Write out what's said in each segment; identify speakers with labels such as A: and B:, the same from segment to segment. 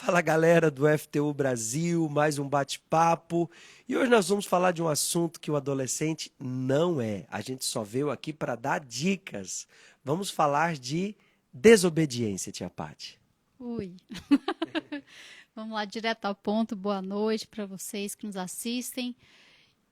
A: Fala galera do FTU Brasil, mais um bate-papo. E hoje nós vamos falar de um assunto que o adolescente não é. A gente só veio aqui para dar dicas. Vamos falar de desobediência, tia Paty.
B: Ui. Vamos lá direto ao ponto. Boa noite para vocês que nos assistem.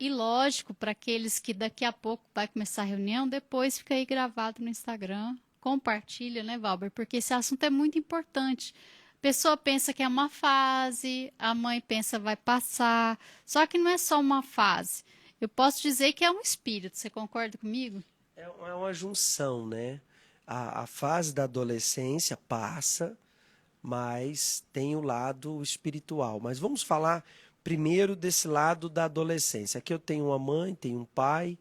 B: E lógico, para aqueles que daqui a pouco vai começar a reunião, depois fica aí gravado no Instagram. Compartilha, né, Valber? Porque esse assunto é muito importante. A pessoa pensa que é uma fase, a mãe pensa vai passar. Só que não é só uma fase. Eu posso dizer que é um espírito. Você concorda comigo?
A: É uma junção, né? A fase da adolescência passa, mas tem o lado espiritual. Mas vamos falar primeiro desse lado da adolescência. Aqui eu tenho uma mãe, tenho um pai.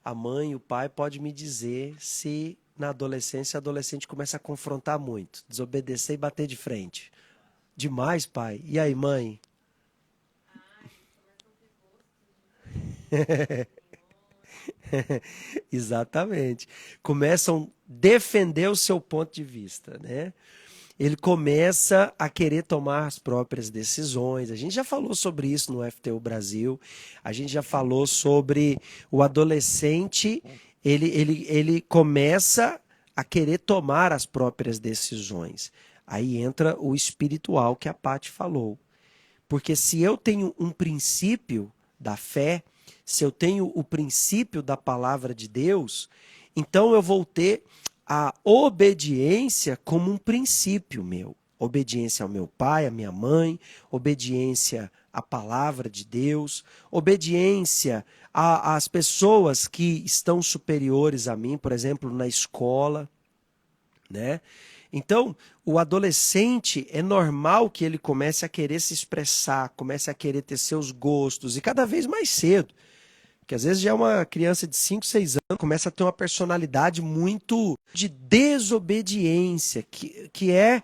A: A mãe e o pai podem me dizer se na adolescência o adolescente começa a confrontar muito, desobedecer e bater de frente. Demais, pai. E aí, mãe? Exatamente. Começam a defender o seu ponto de vista, né? Ele começa a querer tomar as próprias decisões. A gente já falou sobre isso no FTU Brasil. A gente já falou sobre o adolescente, ele começa a querer tomar as próprias decisões. Aí entra o espiritual que a Paty falou. Porque se eu tenho um princípio da fé, se eu tenho o princípio da palavra de Deus, então eu vou ter a obediência como um princípio meu. Obediência ao meu pai, à minha mãe, obediência à palavra de Deus, obediência às pessoas que estão superiores a mim, por exemplo, na escola, né? Então, o adolescente é normal que ele comece a querer se expressar, comece a querer ter seus gostos, e cada vez mais cedo. Porque às vezes já é uma criança de 5, 6 anos, começa a ter uma personalidade muito de desobediência, que é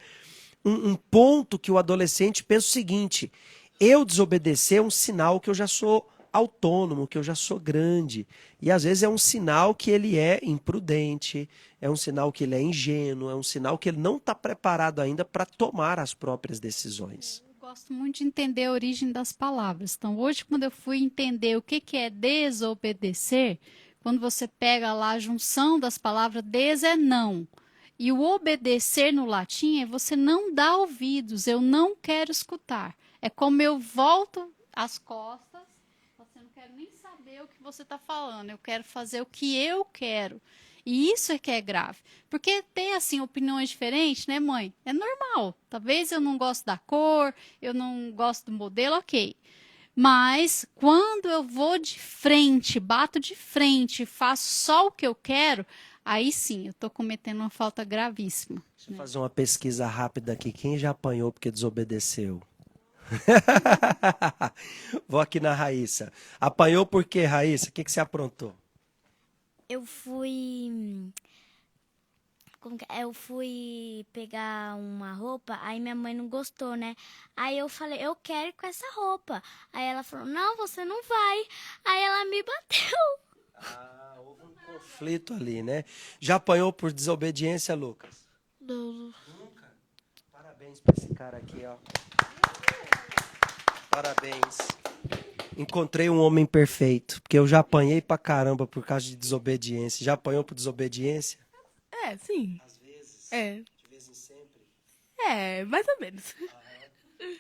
A: um ponto que o adolescente pensa o seguinte: eu desobedecer é um sinal que eu já sou autônomo, que eu já sou grande. E às vezes é um sinal que ele é imprudente, é um sinal que ele é ingênuo, é um sinal que ele não está preparado ainda para tomar as próprias decisões.
B: Eu gosto muito de entender a origem das palavras. Então, hoje, quando eu fui entender o que é desobedecer, quando você pega lá a junção das palavras, des é não. E o obedecer no latim é você não dá ouvidos, eu não quero escutar. É como eu volto as costas, você não quer nem saber o que você está falando, eu quero fazer o que eu quero. E isso é que é grave. Porque ter, assim, opiniões diferentes, né, mãe? É normal. Talvez eu não goste da cor, eu não gosto do modelo, ok. Mas quando eu vou de frente, bato de frente, faço só o que eu quero, aí sim, eu estou cometendo uma falta gravíssima.
A: Deixa eu
B: Né?
A: fazer uma pesquisa rápida aqui. Quem já apanhou porque desobedeceu? Vou aqui na Raíssa. Apanhou por quê, Raíssa? O que você aprontou?
C: Eu fui. Eu fui pegar uma roupa, aí minha mãe não gostou, né? Aí eu falei, eu quero ir com essa roupa. Aí ela falou, não, você não vai. Aí ela me bateu.
A: Ah, houve um conflito ali, né? Já apanhou por desobediência, Lucas?
C: Não.
A: Nunca. Parabéns pra esse cara aqui, ó. Parabéns. Encontrei um homem perfeito, porque eu já apanhei pra caramba por causa de desobediência. Já apanhou por desobediência?
D: Sim.
A: Às vezes.
D: É.
A: De vez em sempre.
D: Mais ou menos.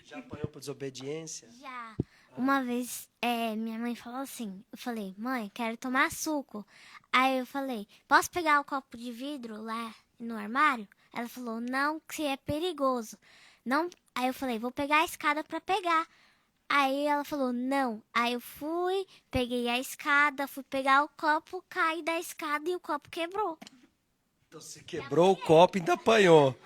A: Já apanhou por desobediência?
C: Já. Uma vez, minha mãe falou assim, eu falei, mãe, quero tomar suco. Aí eu falei, posso pegar o copo de vidro lá no armário? Ela falou, não, que é perigoso. Não. Aí eu falei, vou pegar a escada pra pegar. Aí ela falou, não. Aí eu fui, peguei a escada, fui pegar o copo, caí da escada e o copo quebrou.
A: Então você quebrou o copo e ainda apanhou.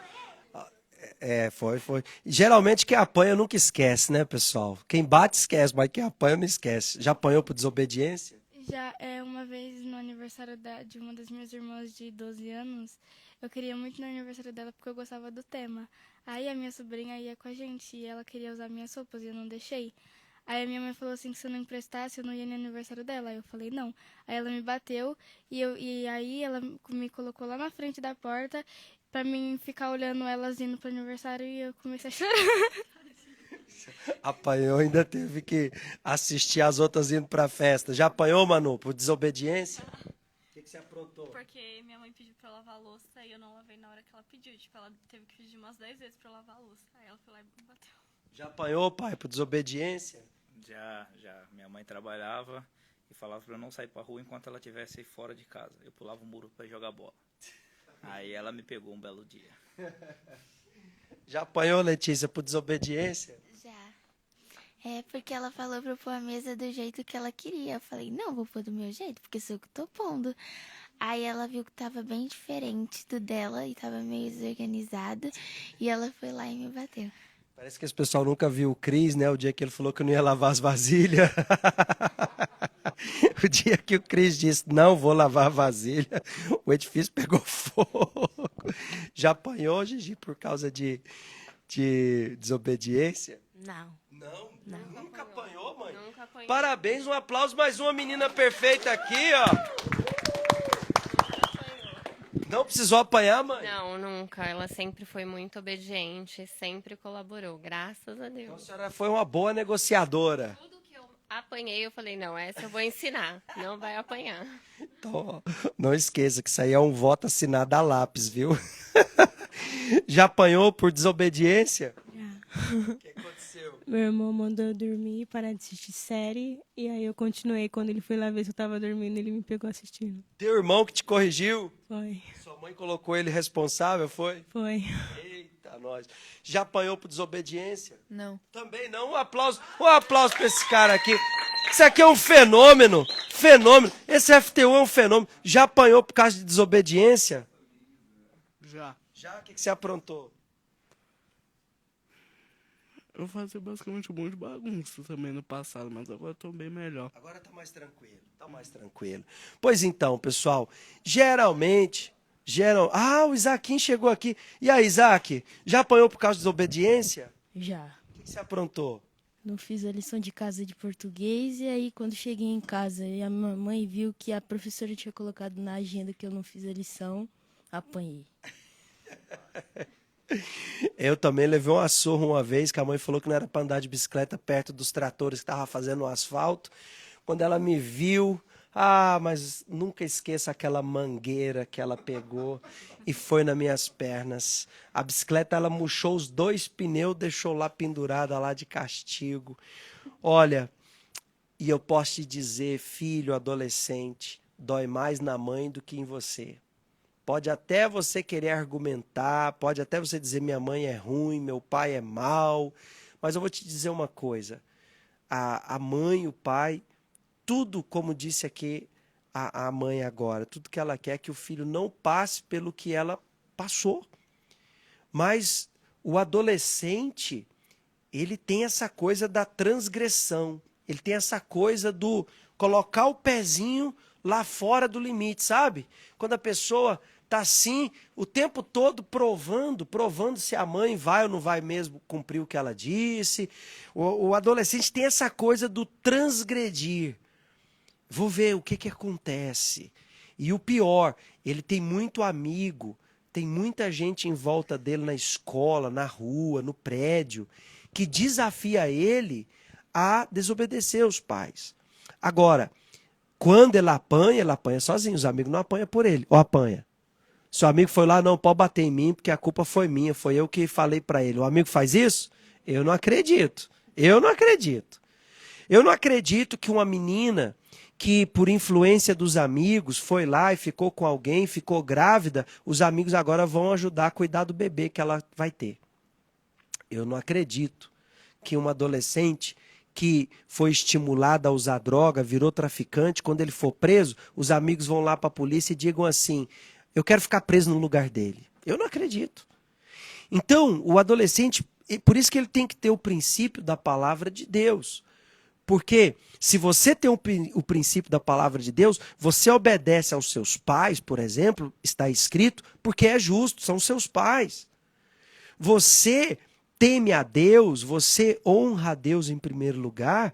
A: Foi. Geralmente quem apanha nunca esquece, né, pessoal? Quem bate esquece, mas quem apanha não esquece. Já apanhou por desobediência?
E: Já uma vez no aniversário de uma das minhas irmãs de 12 anos, eu queria muito no aniversário dela porque eu gostava do tema. Aí a minha sobrinha ia com a gente e ela queria usar minhas roupas e eu não deixei. Aí a minha mãe falou assim que se eu não emprestasse, eu não ia no aniversário dela. Aí eu falei, não. Aí ela me bateu e aí ela me colocou lá na frente da porta pra mim ficar olhando elas indo pro aniversário e eu comecei a chorar.
A: Apanhou, ainda teve que assistir as outras indo pra festa. Já apanhou, Manu, por desobediência? O que você aprontou?
F: Porque minha mãe pediu pra eu lavar a louça e eu não lavei na hora que ela pediu. Tipo, ela teve que pedir umas 10 vezes pra eu lavar a louça. Aí ela foi lá e me bateu.
A: Já apanhou, pai, por desobediência?
G: Já. Minha mãe trabalhava e falava pra eu não sair pra rua enquanto ela estivesse fora de casa. Eu pulava o muro pra jogar bola. Aí ela me pegou um belo dia.
A: Já apanhou, Letícia, por desobediência?
H: Já. É porque ela falou pra eu pôr a mesa do jeito que ela queria. Eu falei, não, vou pôr do meu jeito, porque sou eu que tô pondo. Aí ela viu que tava bem diferente do dela e tava meio desorganizado. E ela foi lá e me bateu.
A: Parece que esse pessoal nunca viu o Cris, né? O dia que ele falou que não ia lavar as vasilhas. O dia que o Cris disse, não vou lavar a vasilha, o edifício pegou fogo. Já apanhou, Gigi, por causa de desobediência?
D: Não.
A: Não?
D: Não.
A: Nunca apanhou, mãe?
F: Nunca apanhei.
A: Parabéns, um aplauso, mais uma menina perfeita aqui, ó. Não precisou apanhar, mãe?
I: Não, nunca. Ela sempre foi muito obediente, sempre colaborou, graças a
A: Então a
I: Deus.
A: senhora foi uma boa negociadora.
I: Tudo que eu apanhei, eu falei, não, essa eu vou ensinar, não vai apanhar.
A: Então, ó, não esqueça que isso aí é um voto assinado a lápis, viu? Já apanhou por desobediência? O que aconteceu?
J: Meu irmão mandou eu dormir, parar de assistir série. E aí eu continuei. Quando ele foi lá ver se eu tava dormindo, ele me pegou assistindo.
A: Teu irmão que te corrigiu?
J: Foi.
A: Sua mãe colocou ele responsável, foi?
J: Foi.
A: Eita, nós. Já apanhou por desobediência?
D: Não.
A: Também não. Um aplauso pra esse cara aqui. Isso aqui é um fenômeno. Fenômeno. Esse FTU é um fenômeno. Já apanhou por causa de desobediência?
K: Já.
A: Já? O que você aprontou?
K: Eu fazia basicamente um monte de bagunça também no passado, mas agora eu tô bem melhor.
A: Agora tá mais tranquilo. Tá mais tranquilo. Pois então, pessoal. Geralmente... Ah, o Isaquinho chegou aqui. E aí, Isaac? Já apanhou por causa de desobediência?
L: Já.
A: O que você aprontou?
L: Não fiz a lição de casa de português e aí quando cheguei em casa e a minha mãe viu que a professora tinha colocado na agenda que eu não fiz a lição, apanhei.
A: Eu também levei uma surra uma vez que a mãe falou que não era para andar de bicicleta perto dos tratores que estavam fazendo o asfalto. Quando ela me viu, mas nunca esqueça aquela mangueira que ela pegou e foi nas minhas pernas. A bicicleta, ela murchou os 2 pneus, deixou lá pendurada lá de castigo. Olha, e eu posso te dizer, filho, adolescente, dói mais na mãe do que em você. Pode até você querer argumentar, pode até você dizer minha mãe é ruim, meu pai é mau, mas eu vou te dizer uma coisa, a mãe, o pai, tudo, como disse aqui a mãe agora, tudo que ela quer é que o filho não passe pelo que ela passou. Mas o adolescente, ele tem essa coisa da transgressão, ele tem essa coisa do colocar o pezinho lá fora do limite, sabe? Quando a pessoa tá assim, o tempo todo provando se a mãe vai ou não vai mesmo cumprir o que ela disse. O adolescente tem essa coisa do transgredir. Vou ver o que acontece. E o pior, ele tem muito amigo, tem muita gente em volta dele na escola, na rua, no prédio, que desafia ele a desobedecer os pais. Agora, quando ele apanha sozinho, os amigos não apanham por ele, ou apanha. Seu amigo foi lá, não pode bater em mim, porque a culpa foi minha, foi eu que falei para ele. O amigo faz isso? Eu não acredito. Eu não acredito que uma menina que, por influência dos amigos, foi lá e ficou com alguém, ficou grávida, os amigos agora vão ajudar a cuidar do bebê que ela vai ter. Eu não acredito que uma adolescente que foi estimulada a usar droga, virou traficante, quando ele for preso, os amigos vão lá para a polícia e digam assim, eu quero ficar preso no lugar dele. Eu não acredito. Então, o adolescente, por isso que ele tem que ter o princípio da palavra de Deus. Porque se você tem o princípio da palavra de Deus, você obedece aos seus pais, por exemplo, está escrito, porque é justo, são seus pais. Você teme a Deus, você honra a Deus em primeiro lugar,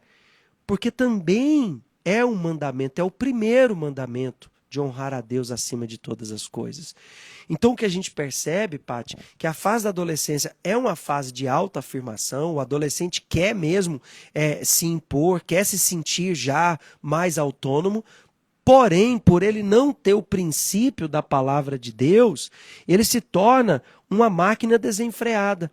A: porque também é um mandamento, é o primeiro mandamento de honrar a Deus acima de todas as coisas. Então o que a gente percebe, Paty, que a fase da adolescência é uma fase de autoafirmação, o adolescente quer mesmo se impor, quer se sentir já mais autônomo, porém, por ele não ter o princípio da palavra de Deus, ele se torna uma máquina desenfreada.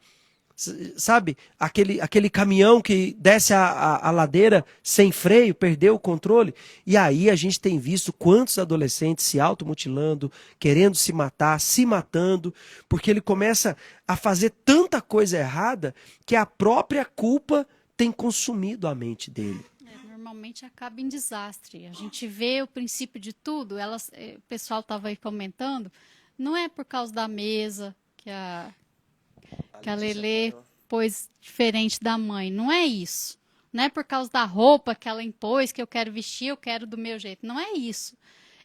A: Sabe, aquele caminhão que desce a ladeira sem freio, perdeu o controle. E aí a gente tem visto quantos adolescentes se automutilando, querendo se matar, se matando, porque ele começa a fazer tanta coisa errada que a própria culpa tem consumido a mente dele.
B: Normalmente acaba em desastre. A gente vê o princípio de tudo. O pessoal estava aí comentando, não é por causa da mesa que a Lelê pôs diferente da mãe. Não é isso. Não é por causa da roupa que ela impôs, que eu quero vestir, eu quero do meu jeito. Não é isso.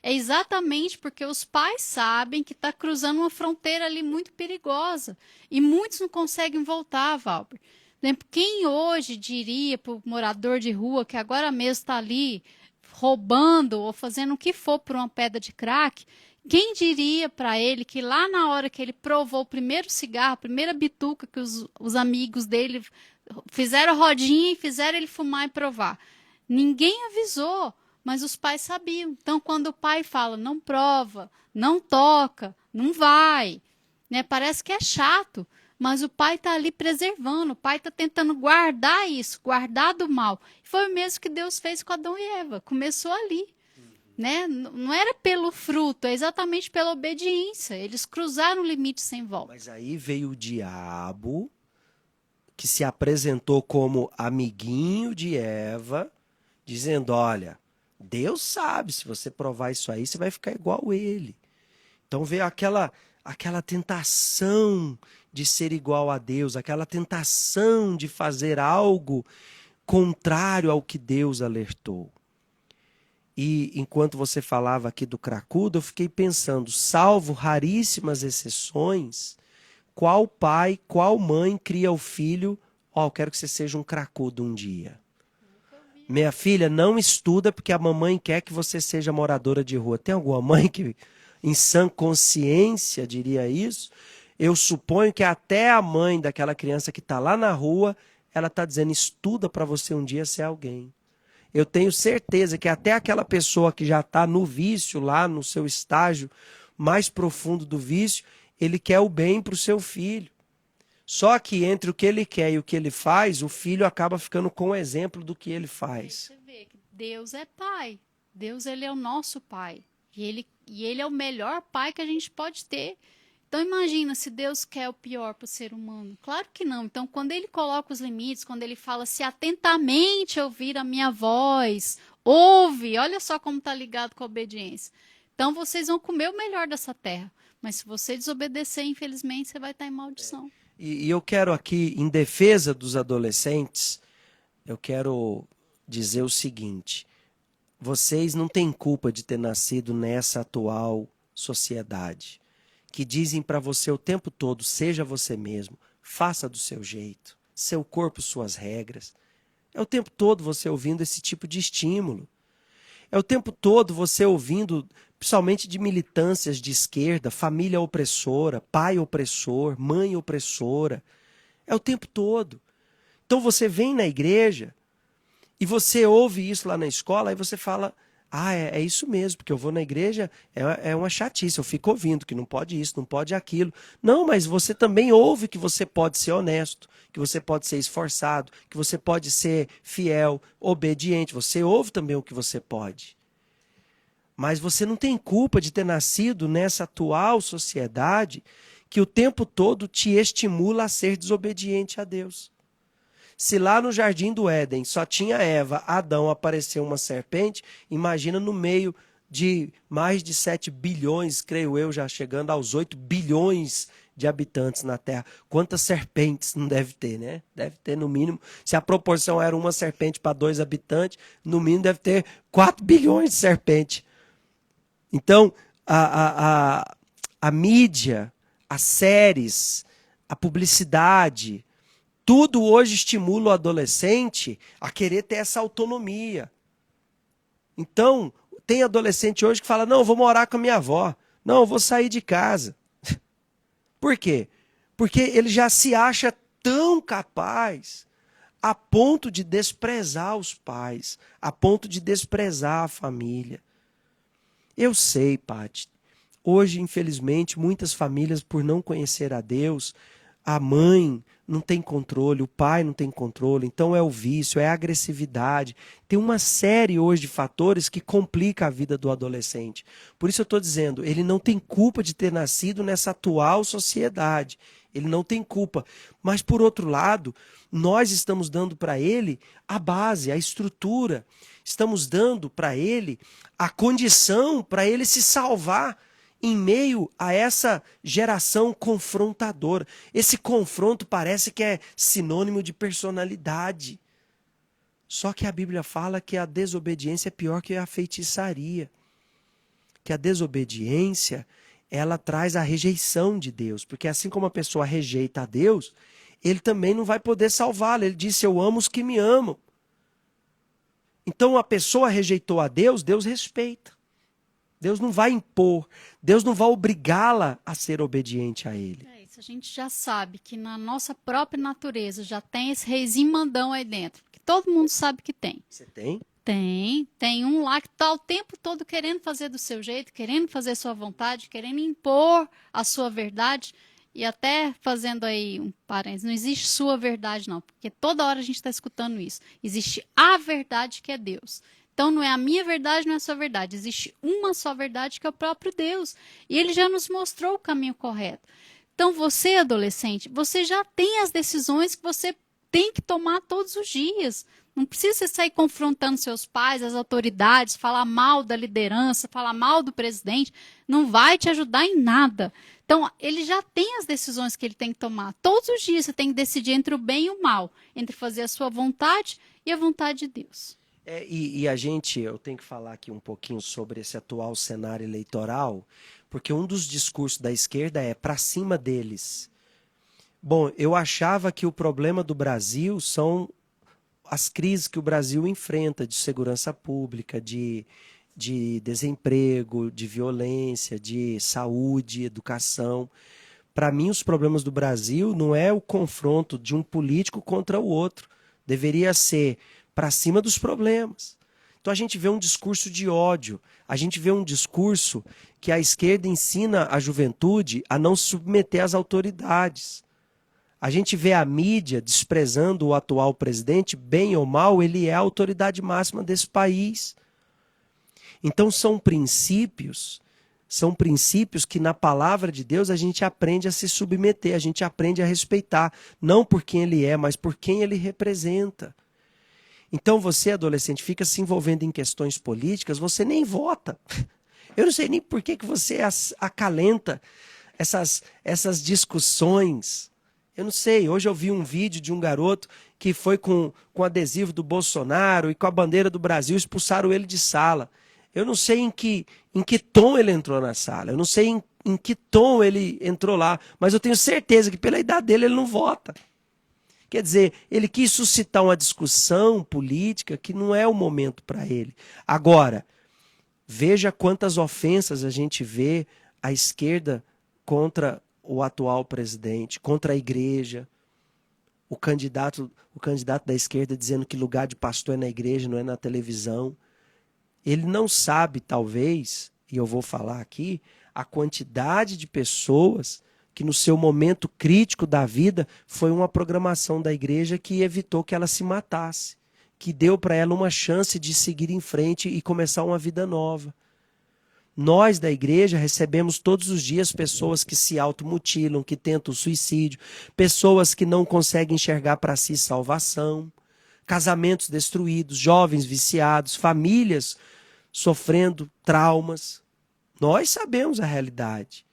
B: É exatamente porque os pais sabem que está cruzando uma fronteira ali muito perigosa. E muitos não conseguem voltar, Valber. Quem hoje diria para o morador de rua que agora mesmo está ali roubando ou fazendo o que for por uma pedra de crack, quem diria para ele que lá na hora que ele provou o primeiro cigarro, a primeira bituca que os amigos dele fizeram rodinha e fizeram ele fumar e provar? Ninguém avisou, mas os pais sabiam. Então, quando o pai fala, não prova, não toca, não vai, né? Parece que é chato, mas o pai está ali preservando, o pai está tentando guardar isso, guardar do mal. Foi o mesmo que Deus fez com Adão e Eva, começou ali. Né? Não era pelo fruto, é exatamente pela obediência. Eles cruzaram o limite sem volta.
A: Mas aí veio o diabo, que se apresentou como amiguinho de Eva, dizendo, olha, Deus sabe, se você provar isso aí, você vai ficar igual ele. Então veio aquela tentação de ser igual a Deus, aquela tentação de fazer algo contrário ao que Deus alertou. E enquanto você falava aqui do cracudo, eu fiquei pensando, salvo raríssimas exceções, qual pai, qual mãe cria o filho, eu quero que você seja um cracudo um dia. Minha filha, não estuda porque a mamãe quer que você seja moradora de rua. Tem alguma mãe que, em sã consciência, diria isso? Eu suponho que até a mãe daquela criança que está lá na rua, ela está dizendo, estuda para você um dia ser alguém. Eu tenho certeza que até aquela pessoa que já está no vício, lá no seu estágio mais profundo do vício, ele quer o bem para o seu filho. Só que entre o que ele quer e o que ele faz, o filho acaba ficando com o exemplo do que ele faz.
B: Você vê que Deus é pai. Deus, ele é o nosso pai. E ele é o melhor pai que a gente pode ter. Então imagina se Deus quer o pior para o ser humano. Claro que não. Então quando ele coloca os limites, quando ele fala se atentamente ouvir a minha voz, ouve, olha só como está ligado com a obediência. Então vocês vão comer o melhor dessa terra. Mas se você desobedecer, infelizmente, você vai estar em maldição.
A: E eu quero aqui, em defesa dos adolescentes, eu quero dizer o seguinte, vocês não têm culpa de ter nascido nessa atual sociedade, que dizem para você o tempo todo, seja você mesmo, faça do seu jeito, seu corpo, suas regras. É o tempo todo você ouvindo esse tipo de estímulo. É o tempo todo você ouvindo, principalmente de militâncias de esquerda, família opressora, pai opressor, mãe opressora. É o tempo todo. Então você vem na igreja e você ouve isso lá na escola, aí você fala... é isso mesmo, porque eu vou na igreja, é uma chatice, eu fico ouvindo que não pode isso, não pode aquilo. Não, mas você também ouve que você pode ser honesto, que você pode ser esforçado, que você pode ser fiel, obediente. Você ouve também o que você pode. Mas você não tem culpa de ter nascido nessa atual sociedade que o tempo todo te estimula a ser desobediente a Deus. Se lá no Jardim do Éden só tinha Eva, Adão, apareceu uma serpente, imagina no meio de mais de 7 bilhões, creio eu, já chegando aos 8 bilhões de habitantes na Terra. Quantas serpentes não deve ter, né? Deve ter no mínimo, se a proporção era uma serpente para 2 habitantes, no mínimo deve ter 4 bilhões de serpentes. Então, a mídia, as séries, a publicidade... Tudo hoje estimula o adolescente a querer ter essa autonomia. Então, Tem adolescente hoje que fala, não, eu vou morar com a minha avó. Não, eu vou sair de casa. Por quê? Porque ele já se acha tão capaz a ponto de desprezar os pais, a ponto de desprezar a família. Eu sei, Paty, hoje, infelizmente, muitas famílias, por não conhecer a Deus, a mãe não tem controle, o pai não tem controle, então é o vício, é a agressividade. Tem uma série hoje de fatores que complica a vida do adolescente. Por isso eu estou dizendo, ele não tem culpa de ter nascido nessa atual sociedade. Ele não tem culpa. Mas, por outro lado, nós estamos dando para ele a base, a estrutura. Estamos dando para ele a condição para ele se salvar em meio a essa geração confrontadora. Esse confronto parece que é sinônimo de personalidade. Só que a Bíblia fala que a desobediência é pior que a feitiçaria. Que a desobediência, ela traz a rejeição de Deus. Porque assim como a pessoa rejeita a Deus, ele também não vai poder salvá-la. Ele disse, eu amo os que me amam. Então a pessoa rejeitou a Deus, Deus respeita. Deus não vai impor, Deus não vai obrigá-la a ser obediente a Ele.
B: É isso, a gente já sabe que na nossa própria natureza já tem esse reizinho mandão aí dentro, que todo mundo sabe que tem.
A: Você tem?
B: Tem um lá que está o tempo todo querendo fazer do seu jeito, querendo fazer sua vontade, querendo impor a sua verdade. E até fazendo aí um parênteses, não existe sua verdade não, porque toda hora a gente está escutando isso. Existe a verdade que é Deus. Então não é a minha verdade, não é a sua verdade. Existe uma só verdade que é o próprio Deus. E Ele já nos mostrou o caminho correto. Então você, adolescente, você já tem as decisões que você tem que tomar todos os dias. Não precisa sair confrontando seus pais, as autoridades, falar mal da liderança, falar mal do presidente. Não vai te ajudar em nada. Então, ele já tem as decisões que ele tem que tomar. Todos os dias você tem que decidir entre o bem e o mal, entre fazer a sua vontade e a vontade de Deus.
A: Eu tenho que falar aqui um pouquinho sobre esse atual cenário eleitoral, porque um dos discursos da esquerda é para cima deles. Bom, eu achava que o problema do Brasil são as crises que o Brasil enfrenta de segurança pública, de desemprego, de violência, de saúde, educação. Para mim, os problemas do Brasil não é o confronto de um político contra o outro. Deveria ser para cima dos problemas. Então a gente vê um discurso de ódio, a gente vê um discurso que a esquerda ensina a juventude a não se submeter às autoridades. A gente vê a mídia desprezando o atual presidente, bem ou mal, ele é a autoridade máxima desse país. Então são princípios que na palavra de Deus a gente aprende a se submeter, a gente aprende a respeitar, não por quem ele é, mas por quem ele representa. Então você, adolescente, fica se envolvendo em questões políticas, você nem vota. Eu não sei nem por que você acalenta essas discussões. Eu não sei, hoje eu vi um vídeo de um garoto que foi com adesivo do Bolsonaro e com a bandeira do Brasil, expulsaram ele de sala. Eu não sei em que tom ele entrou na sala, eu não sei em que tom ele entrou lá, mas eu tenho certeza que pela idade dele ele não vota. Quer dizer, ele quis suscitar uma discussão política que não é o momento para ele. Agora, veja quantas ofensas a gente vê à esquerda contra o atual presidente, contra a igreja. O candidato da esquerda dizendo que lugar de pastor é na igreja, não é na televisão. Ele não sabe, talvez, e eu vou falar aqui, a quantidade de pessoas que no seu momento crítico da vida foi uma programação da igreja que evitou que ela se matasse, que deu para ela uma chance de seguir em frente e começar uma vida nova. Nós da igreja recebemos todos os dias pessoas que se automutilam, que tentam suicídio, pessoas que não conseguem enxergar para si salvação, casamentos destruídos, jovens viciados, famílias sofrendo traumas. Nós sabemos a realidade.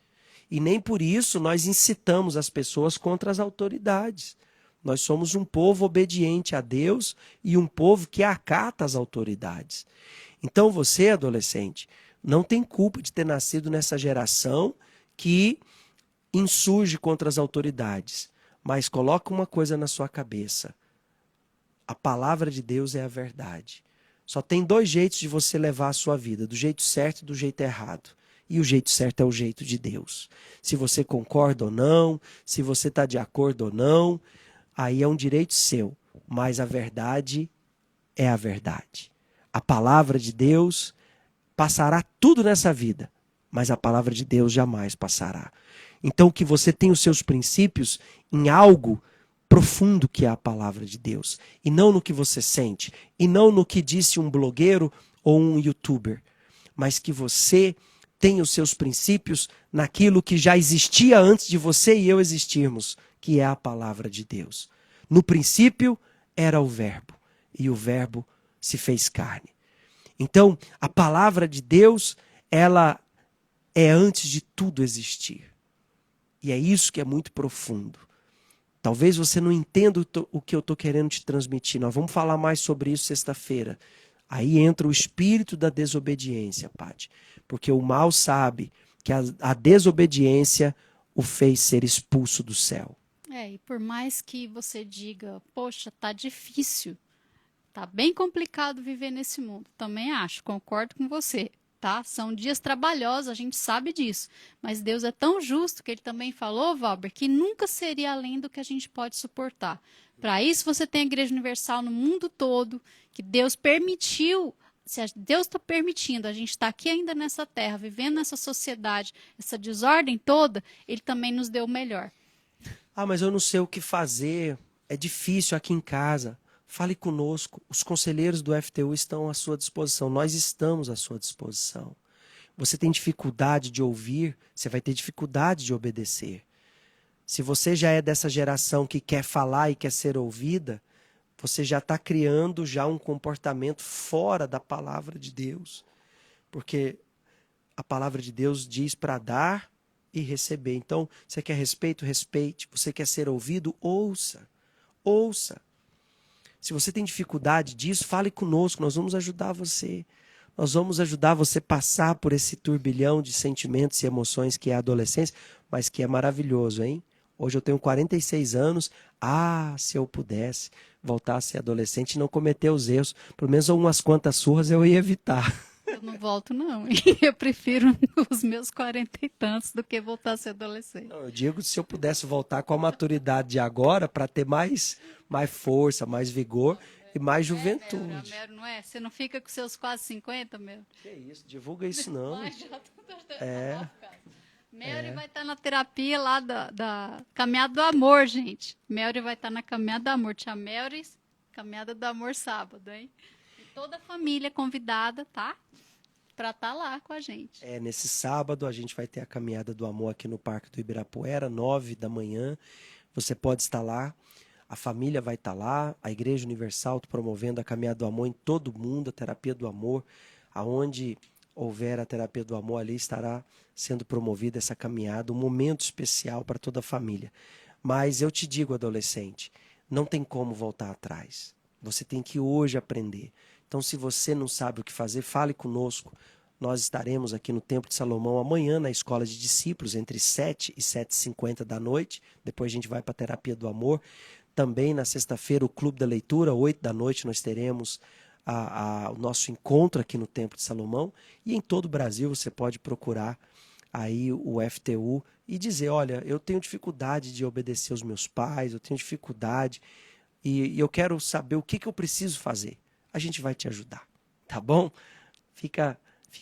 A: E nem por isso nós incitamos as pessoas contra as autoridades. Nós somos um povo obediente a Deus e um povo que acata as autoridades. Então você, adolescente, não tem culpa de ter nascido nessa geração que insurge contra as autoridades. Mas coloca uma coisa na sua cabeça. A palavra de Deus é a verdade. Só tem 2 jeitos de você levar a sua vida, do jeito certo e do jeito errado. E o jeito certo é o jeito de Deus. Se você concorda ou não, se você está de acordo ou não, aí é um direito seu. Mas a verdade é a verdade. A palavra de Deus passará tudo nessa vida, mas a palavra de Deus jamais passará. Então que você tenha os seus princípios em algo profundo que é a palavra de Deus, e não no que você sente, e não no que disse um blogueiro ou um youtuber, mas que você tenha os seus princípios naquilo que já existia antes de você e eu existirmos, que é a palavra de Deus. No princípio era o Verbo, e o Verbo se fez carne. Então, a palavra de Deus, ela é antes de tudo existir. E é isso que é muito profundo. Talvez você não entenda o que eu estou querendo te transmitir. Nós vamos falar mais sobre isso sexta-feira. Aí entra o espírito da desobediência, Paty. Porque o mal sabe que a desobediência o fez ser expulso do céu.
B: E por mais que você diga, poxa, tá difícil, tá bem complicado viver nesse mundo. Também acho, concordo com você. Tá? São dias trabalhosos, a gente sabe disso. Mas Deus é tão justo que ele também falou, Valber, que nunca seria além do que a gente pode suportar. Para isso você tem a Igreja Universal no mundo todo, que Deus permitiu, se Deus está permitindo a gente estar aqui ainda nessa terra, vivendo nessa sociedade, essa desordem toda, ele também nos deu o melhor.
A: Mas eu não sei o que fazer, é difícil aqui em casa. Fale conosco, os conselheiros do FTU estão à sua disposição, nós estamos à sua disposição. Você tem dificuldade de ouvir, você vai ter dificuldade de obedecer. Se você já é dessa geração que quer falar e quer ser ouvida, você já está criando já um comportamento fora da palavra de Deus. Porque a palavra de Deus diz para dar e receber. Então, você quer respeito, respeite. Você quer ser ouvido, ouça. Ouça. Se você tem dificuldade disso, fale conosco, nós vamos ajudar você. Nós vamos ajudar você a passar por esse turbilhão de sentimentos e emoções que é a adolescência, mas que é maravilhoso, hein? Hoje eu tenho 46 anos. Se eu pudesse voltar a ser adolescente e não cometer os erros, pelo menos umas quantas surras eu ia evitar.
B: Eu não volto, não. Eu prefiro os meus 40 e tantos do que voltar a ser adolescente.
A: Não, eu digo se eu pudesse voltar com a maturidade de agora para ter mais força, mais vigor e mais juventude.
B: Mero, não é? Você não fica com seus quase 50, meu?
A: Que isso, divulga isso não.
B: Mary vai estar na terapia lá da Caminhada do Amor, gente. Mary vai estar na Caminhada do Amor. Tia Mary, Caminhada do Amor sábado, hein? E toda a família convidada, tá? Para estar lá com a gente.
A: Nesse sábado a gente vai ter a Caminhada do Amor aqui no Parque do Ibirapuera, 9 da manhã. Você pode estar lá, a família vai estar lá, a Igreja Universal tá promovendo a Caminhada do Amor em todo o mundo, a Terapia do Amor. Aonde houver a Terapia do Amor, ali estará sendo promovida essa caminhada, um momento especial para toda a família. Mas eu te digo, adolescente, não tem como voltar atrás. Você tem que hoje aprender. Então, se você não sabe o que fazer, fale conosco. Nós estaremos aqui no Templo de Salomão amanhã na Escola de Discípulos, entre 7 e 7h50 da noite. Depois a gente vai para a Terapia do Amor. Também na sexta-feira, o Clube da Leitura, 8 da noite, nós teremos o nosso encontro aqui no Templo de Salomão. E em todo o Brasil você pode procurar aí o FTU e dizer, olha, eu tenho dificuldade de obedecer aos meus pais, eu tenho dificuldade e eu quero saber o que eu preciso fazer. A gente vai te ajudar, tá bom? Fica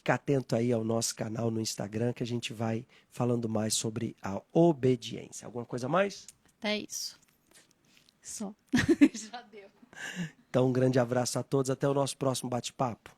A: atento aí ao nosso canal no Instagram que a gente vai falando mais sobre a obediência. Alguma coisa a mais?
B: É isso. Só. Já deu.
A: Então, um grande abraço a todos. Até o nosso próximo bate-papo.